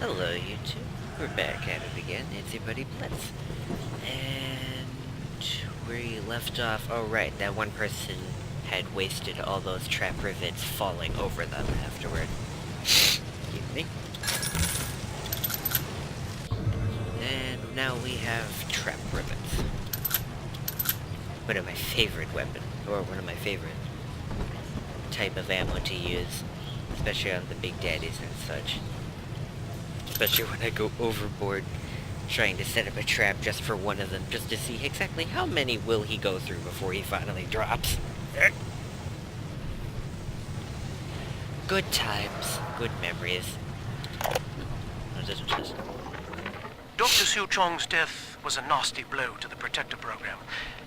Hello, YouTube. We're back at it again. It's your buddy Blitz. And we left off. Oh, right. That one person had wasted all those trap rivets falling over them afterward. Excuse me. And now we have trap rivets. One of my favorite weapons, or one of my favorite type of ammo to use, especially on the big daddies and such. Especially when I go overboard trying to set up a trap just for one of them, just to see exactly how many will he go through before he finally drops. Good times, good memories. Dr. Siu Chong's death was a nasty blow to the Protector program,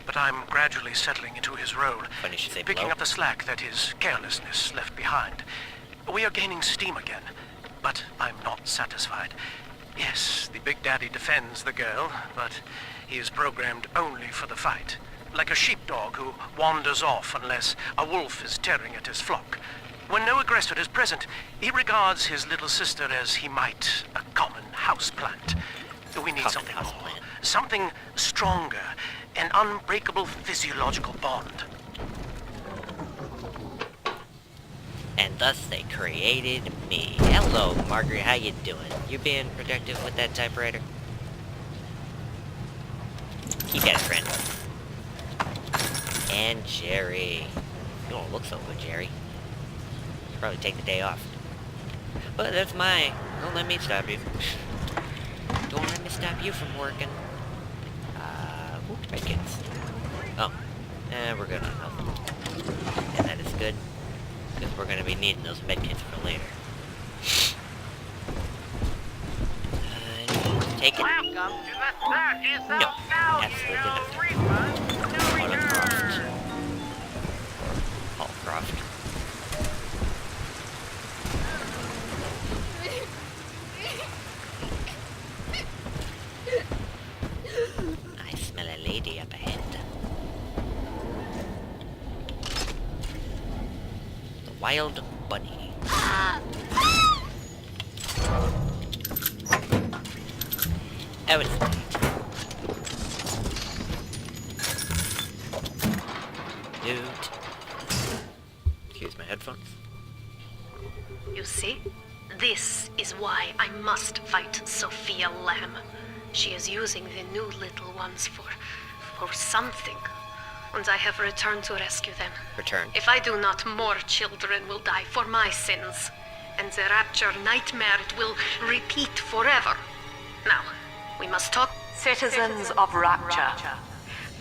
but I'm gradually settling into his role, Funny you say picking blow. up the slack that his carelessness left behind. We are gaining steam again, but I'm not satisfied. Yes, the Big Daddy defends the girl, but he is programmed only for the fight. Like a sheepdog who wanders off unless a wolf is tearing at his flock. When no aggressor is present, he regards his little sister as he might a common houseplant. We need something more. Something stronger, an unbreakable physiological bond. And thus they created me. Hello, Margaret, how you doing? You being protective with that typewriter? Keep at it, friend. And Jerry. You don't look so good, Jerry. Should probably take the day off. But that's my... Don't let me stop you. Don't let me stop you from working. Medkits. Oh. We're good on health. And that is good. Because we're going to be needing those medkits for later. Take it. Welcome to the 30th No, absolutely not. refund, no Autocroft. return. Hallcroft. I smell a lady up ahead. The wild bunny. Oh, it's late. Dude. Excuse my headphones. You see? This is why I must fight Sophia Lamb. She is using the new little ones for something. And I have returned to rescue them. Return. If I do not, more children will die for my sins. And the rapture nightmare it will repeat forever. Now, we must talk. Citizens of Rapture,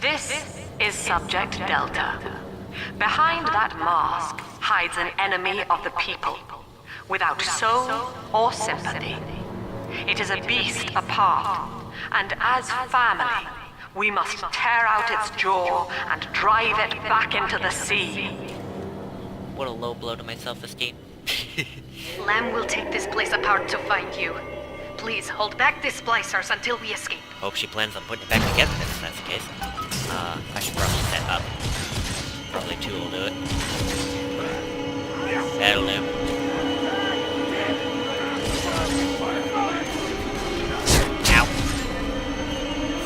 this is Subject Delta. Behind that mask hides an enemy of the people, without soul or sympathy. It is a beast apart, and as family, we must tear out its jaw and drive it back into the sea. What a low blow to my self-esteem. Lamb will take this place apart to find you. Please, hold back the splicers until we escape. Hope she plans on putting it back together if that's the case. I should probably set up. Probably two will do it. That'll do. Ow.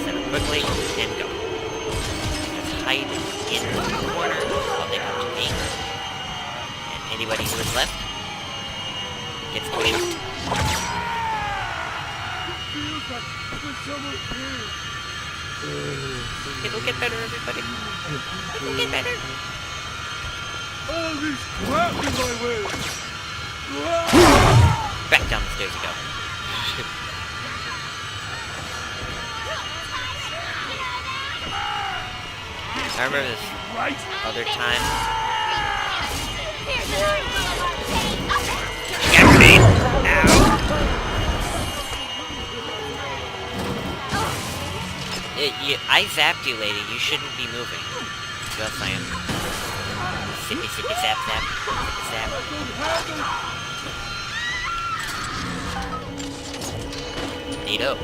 Set up quickly and go. Just hide in the corner while they come to me. And anybody who is left gets pushed. It'll get better, everybody. It'll get better. All this crap in my way! Back down the stairs you go. I remember this other time. Get me! Ow! I zapped you, lady. You shouldn't be moving. Just saying. Sippy, sippy, zap, zap. Sippy, zap. Neato.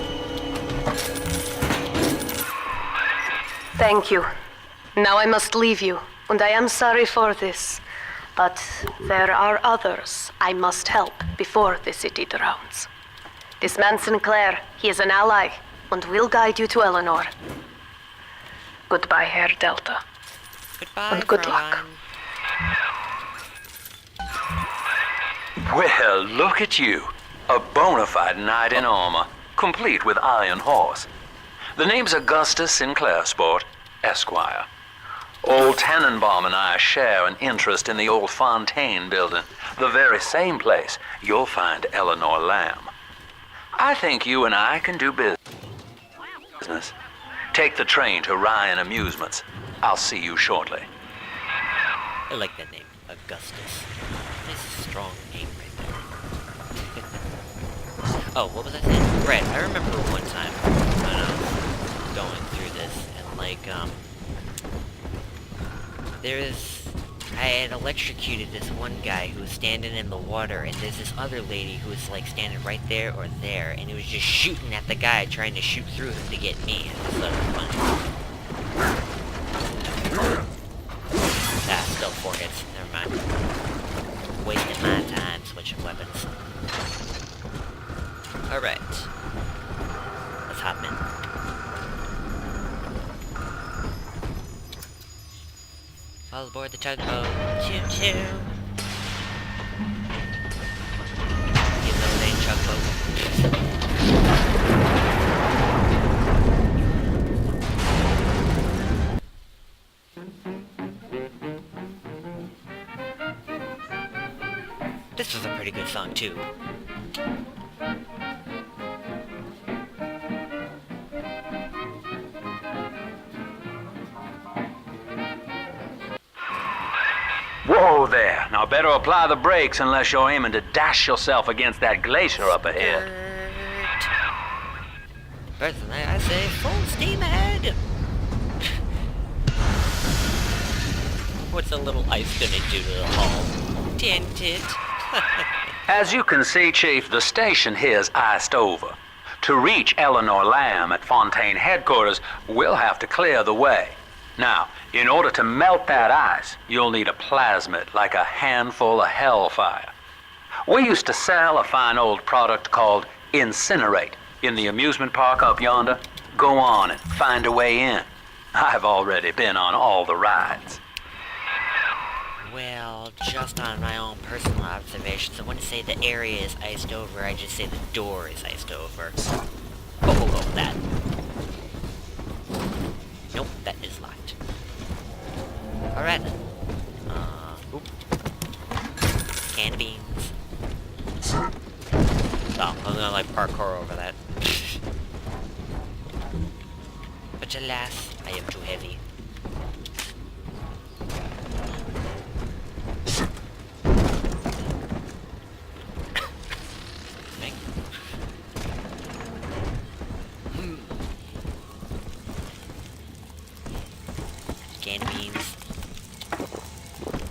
Thank you. Now I must leave you, and I am sorry for this. But there are others I must help before the city drowns. This man Sinclair, he is an ally, and will guide you to Eleanor. Goodbye, Herr Delta. Goodbye, And good luck. Fräulein. Well, look at you. A bona fide knight in armor, complete with iron horse. The name's Augustus Sinclair, Sport, Esquire. Old Tannenbaum and I share an interest in the old Fontaine building, the very same place you'll find Eleanor Lamb. I think you and I can do business. Take the train to Ryan Amusements. I'll see you shortly. I like that name, Augustus. Nice strong name right there. Oh, what was I saying? Right, I remember one time when I was going through this, and I had electrocuted this one guy who was standing in the water, and there's this other lady who was like standing right there or there, and it was just shooting at the guy, trying to shoot through him to get me. It was so fun. Still 4 hits. Never mind. Wasting my time switching weapons. Alright. Let's hop in. All aboard the tugboat. Choo choo. You know they ain't tugboat. This was a pretty good song, too. Whoa there. Now better apply the brakes unless you're aiming to dash yourself against that glacier up ahead. Personally, I say full steam ahead. What's a little ice gonna do to the hull? Tint it. As you can see, Chief, the station here's iced over. To reach Eleanor Lamb at Fontaine headquarters, we'll have to clear the way. Now, in order to melt that ice, you'll need a plasmid, like a handful of hellfire. We used to sell a fine old product called Incinerate in the amusement park up yonder. Go on and find a way in. I've already been on all the rides. Well, just on my own personal observations, I wouldn't say the area is iced over, I just say the door is iced over. Oh, that. Nope, that is locked. Alright then. Oop. Can of beans. Oh, I'm gonna like parkour over that. But alas, I am too heavy. Can of beans.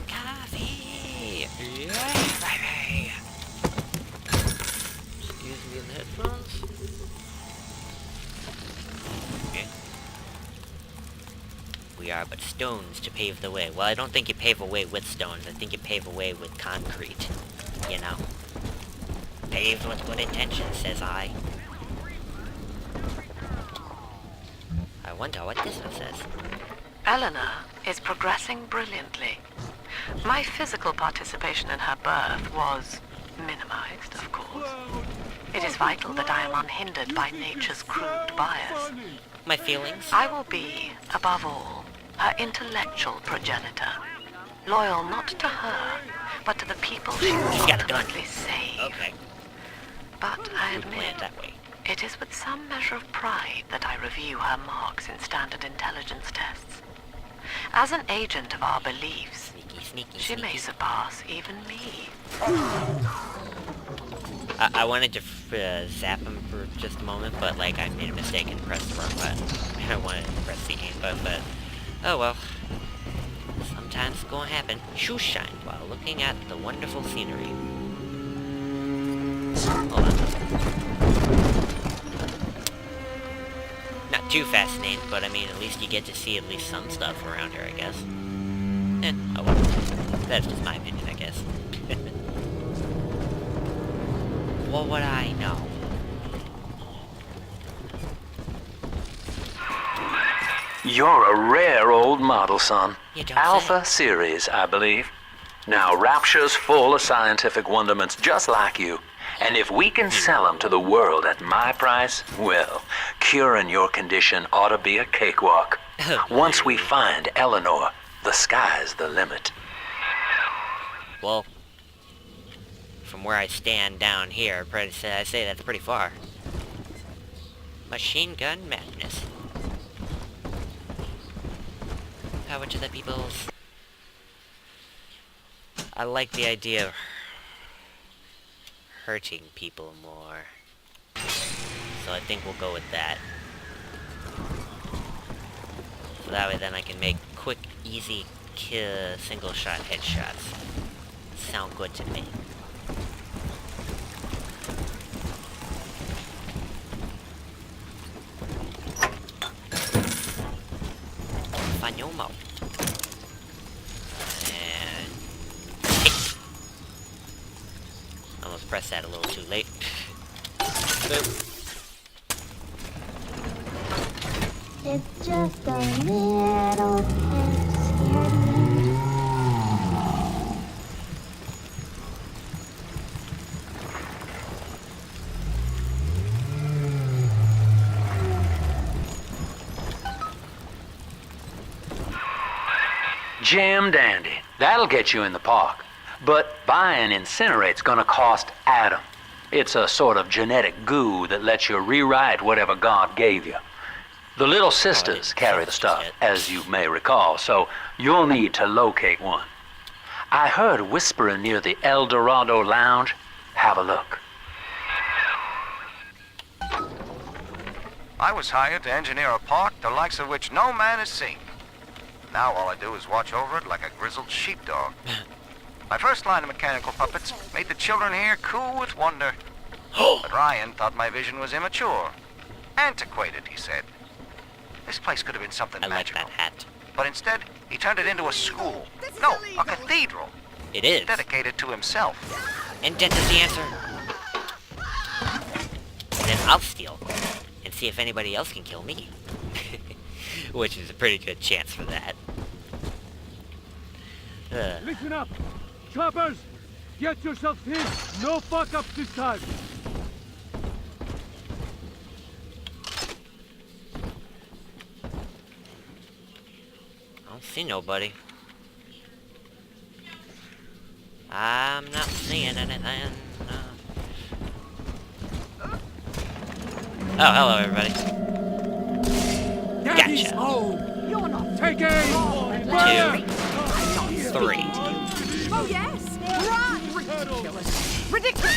Coffee! Yes, baby! Excuse me in the headphones. Okay. We are but stones to pave the way. Well, I don't think you pave a way with stones. I think you pave a way with concrete. You know? Paved with good intentions, says I. I wonder what this one says. Eleanor is progressing brilliantly. My physical participation in her birth was minimized, of course. It is vital that I am unhindered by nature's crude bias. My feelings? I will be, above all, her intellectual progenitor. Loyal not to her, but to the people she will She's got a gun. ultimately save. Okay. But I Good plan admit, that way. it is with some measure of pride that I review her marks in standard intelligence tests. As an agent of our beliefs, Sneaky, she may surpass even me. I wanted to zap him for just a moment, but like I made a mistake and pressed the wrong button. I wanted to press the aim button, but oh well. Sometimes it's gonna happen. Shoes shine while looking at the wonderful scenery. Hold on. Not too fascinating, but I mean, at least you get to see at least some stuff around here, I guess. Oh well. That's just my opinion, I guess. What would I know? You're a rare old model, son. You don't Alpha series, I believe. Now, Rapture's full of scientific wonderments just like you. And if we can sell them to the world at my price, well, curing your condition ought to be a cakewalk. Once we find Eleanor, the sky's the limit. Well, from where I stand down here, I say that's pretty far. Machine gun madness. Power to the peoples. I like the idea of hurting people more. So I think we'll go with that. So that way then I can make quick, easy kill, single shot headshots. Sound good to me. Fanyomo. And hit. Almost pressed that a little too late. Boop. It's just a little kid scared me. Jam dandy. That'll get you in the park. But buying Incinerate's gonna cost Adam. It's a sort of genetic goo that lets you rewrite whatever God gave you. The little sisters carry the stuff, as you may recall, so you'll need to locate one. I heard whispering near the El Dorado Lounge. Have a look. I was hired to engineer a park the likes of which no man has seen. Now all I do is watch over it like a grizzled sheepdog. My first line of mechanical puppets made the children here cool with wonder. But Ryan thought my vision was immature. Antiquated, he said. This place could have been something I like magical. that hat. But instead, he turned it into a school. No, a cathedral. It is. Dedicated to himself. And death is the answer. And then I'll steal. And see if anybody else can kill me. Which is a pretty good chance for that. Listen up! Choppers! Get yourselves in! No fuck-ups this time! I don't see nobody. I'm not seeing anything. Oh, hello everybody. Daddy's Gotcha. home! You're not... Take aim! 2, 3. Oh, yes! Run! Ridiculous! Ridiculous!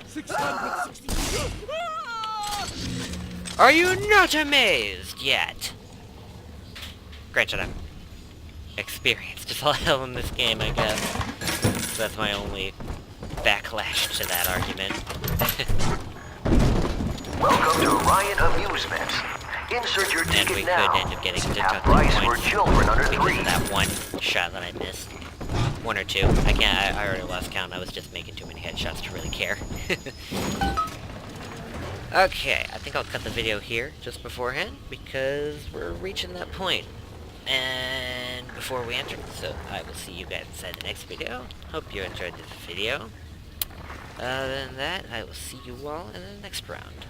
660. Are you not amazed yet? Granted, I'm experienced as all hell in this game, I guess. So that's my only backlash to that argument. Welcome to Ryan Amusements. Insert your And ticket we now. could end up getting Half deducted price for points children under because 3. of that one shot that I missed. 1 or 2. I can't. I already lost count. I was just making too many headshots to really care. Okay, I think I'll cut the video here just beforehand because we're reaching that point. And before we enter, so I will see you guys inside the next video. Hope you enjoyed this video. Other than that, I will see you all in the next round.